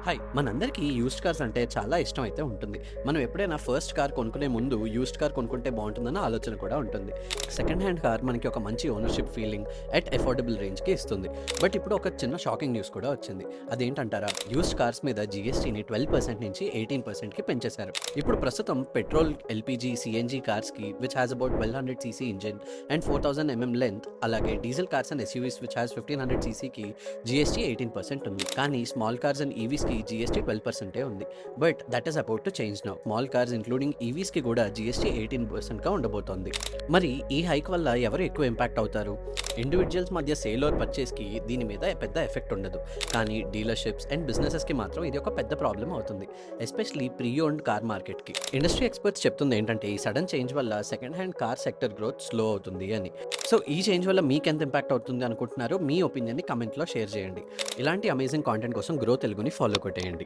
Hi! మనందరికీ used cars అంటే చాలా ఇష్టం అయితే ఉంటుంది. మనం ఎప్పుడైనా ఫస్ట్ కార్ కొనుక్కునే ముందు యూజ్డ్ కార్ కొనుక్కుంటే బావుంటుందన్న ఆలోచన కూడా ఉంటుంది. సెకండ్ హ్యాండ్ కార్ మనకి ఒక మంచి ఓనర్‌షిప్ ఫీలింగ్ ఎట్ అఫోర్డబుల్ రేంజ్‌కి ఇస్తుంది. బట్ ఇప్పుడు ఒక చిన్న షాకింగ్ న్యూస్ కూడా వచ్చింది. అదేంటంటారా? యూజ్డ్ కార్స్ మీద జీఎస్టీని 12% నుంచి 18%కి పెంచేశారు. ఇప్పుడు ప్రస్తుతం పెట్రోల్, ఎల్‌పీజీ, సీఎన్‌జీ కార్స్‌కి which has about 1200 CC engine and 4000 length, అలాగే diesel cars and SUVs which has 1500 సీసీకి జీఎస్టీ 18% ఉంది. కానీ స్మాల్ కార్స్ అండ్ ఈవీస్‌కి జీఎస్టీ 12% ఉంది. But that is about to change now. Small cars including ఈవీస్‌కి కూడా GST 18%గా ఉండబోతోంది. మరి ఈ హైక్ వల్ల ఎవరు ఎక్కువ ఇంపాక్ట్ అవుతారు? ఇండివిడ్యువల్స్ మధ్య సేల్ ఆర్ పర్చేస్‌కి దీని మీద పెద్ద ఎఫెక్ట్ ఉండదు. కానీ డీలర్‌షిప్స్ అండ్ బిజినెసెస్‌కి మాత్రం ఇది ఒక పెద్ద ప్రాబ్లమ్ అవుతుంది. ఎస్పెషల్లీ ప్రీ ఓన్డ్ కార్ మార్కెట్‌కి. ఇండస్ట్రీ ఎక్స్పర్ట్స్ చెప్తుంది ఏంటంటే ఈ సడన్ చేంజ్ వల్ల second hand car sector growth slow అవుతుంది అని. సో ఈ చేంజ్ వల్ల మీకెంత ఇంపాక్ట్ అవుతుంది అనుకుంటున్నారో మీ ఒపీనియన్‌ని కామెంట్‌లో షేర్ చేయండి. ఇలాంటి అమేజింగ్ కాంటెంట్ కోసం గ్రో తెలుగుని ఫాలో కొట్టేయండి.